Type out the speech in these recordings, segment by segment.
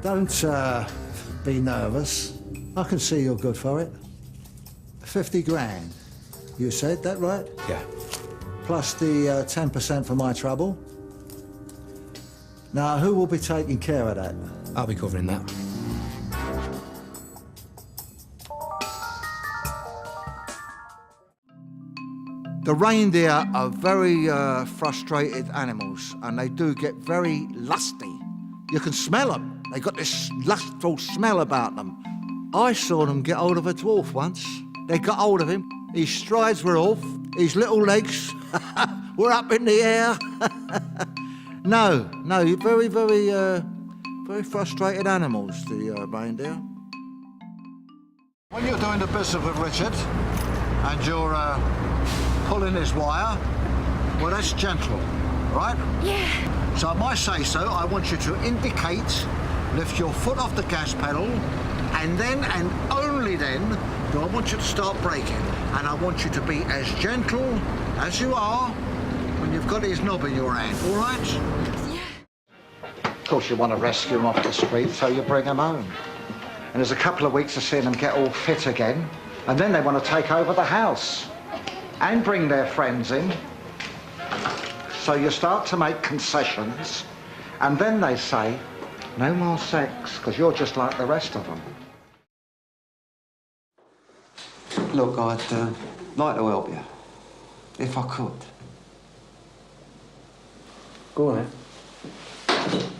Don't be nervous. I can see you're good for it. 50 grand. You said that, right? Yeah. Plus the 10% for my trouble. Now, who will be taking care of that? I'll be covering that. The reindeer are very frustrated animals, and they do get very lusty. You can smell them. They got this lustful smell about them. I saw them get hold of a dwarf once. They got hold of him. His strides were off. His little legs were up in the air. No, you're very, very frustrated animals, the reindeer. When you're doing the business with Richard, and you're pulling his wire, well, that's gentle, right? Yeah. So at my say-so, I want you to indicate, lift your foot off the gas pedal, and then, and only then, do I want you to start braking. And I want you to be as gentle as you are when you've got his knob in your hand, all right? Yeah. Of course, you want to rescue him off the street, so you bring him home. And there's a couple of weeks of seeing them get all fit again, and then they want to take over the house and bring their friends in. So you start to make concessions, and then they say, no more sex, because you're just like the rest of them. Look, I'd like to help you, if I could. Go on, then.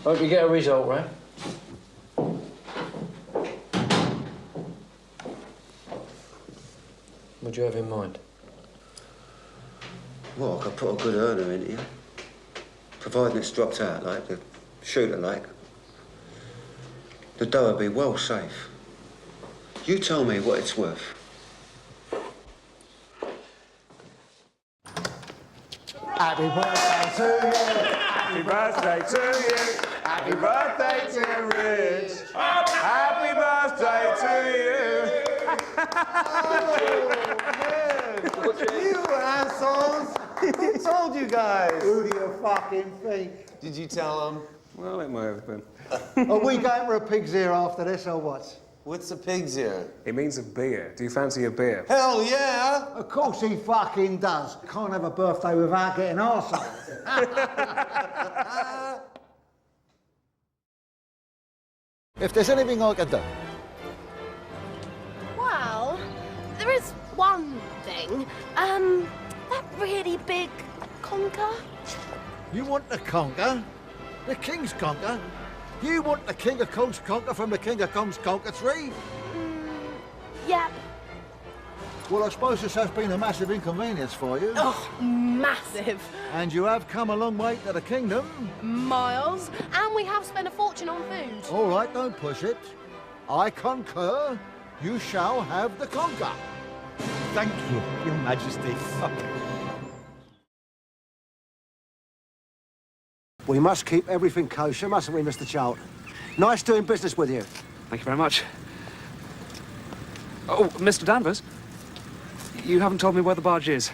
Hope you get a result, right? What do you have in mind? Well, I could put a good earner into you, providing it's dropped out, like the shooter, like. The dough would be well safe. You tell me what it's worth. Happy birthday to you! Happy birthday to you! Happy birthday to Rich! Happy birthday to you! You assholes! Who told you guys? Who do you fucking think? Did you tell them? Well, it might have been. Are we going for a pig's ear after this, or what? What's a pig's ear? It means a beer. Do you fancy a beer? Hell yeah! Of course he fucking does. Can't have a birthday without getting arsehole. If there's anything I can do. Well, there is one thing. That really big conker. You want the conker? The king's conker? You want the King of Kong's conker from the King of Kong's conker tree? Yep. Well, I suppose this has been a massive inconvenience for you. Oh, massive. And you have come a long way to the kingdom. Miles. And we have spent a fortune on food. All right, don't push it. I concur. You shall have the conker. Thank you, Your Majesty. We must keep everything kosher, mustn't we, Mr. Charlton? Nice doing business with you. Thank you very much. Oh, Mr. Danvers, you haven't told me where the barge is.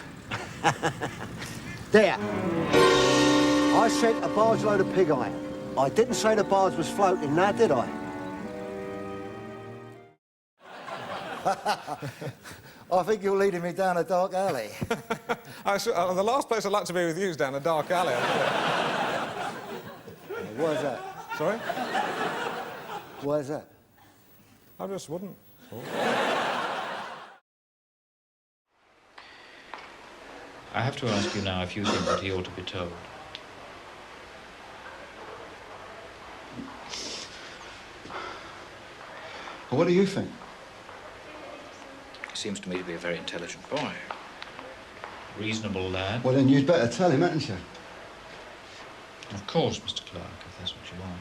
There. I sent a barge load of pig iron. I didn't say the barge was floating, now did I? I think you're leading me down a dark alley. The last place I'd like to be with you is down a dark alley. Why is that? Sorry? Why is that? I just wouldn't. I have to ask you now if you think that he ought to be told. Well, what do you think? He seems to me to be a very intelligent boy. Reasonable lad. Well, then you'd better tell him, hadn't you? Of course, Mr. Clark, if that's what you want.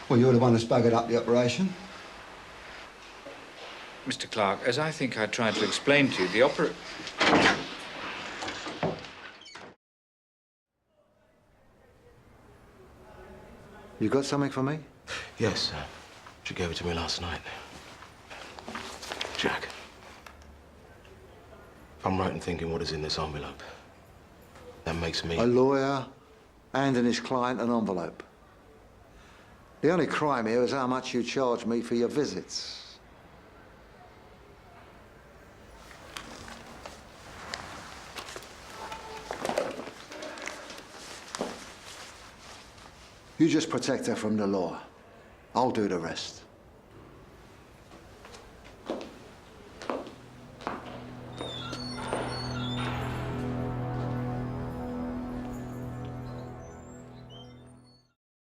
Well, you're the one that's buggered up the operation. Mr. Clark, as I think I tried to explain to you, the opera... You got something for me? Yes, she gave it to me last night. Jack, I'm right in thinking what is in this envelope. That makes me... A lawyer handing his client an envelope. The only crime here is how much you charge me for your visits. You just protect her from the law. I'll do the rest.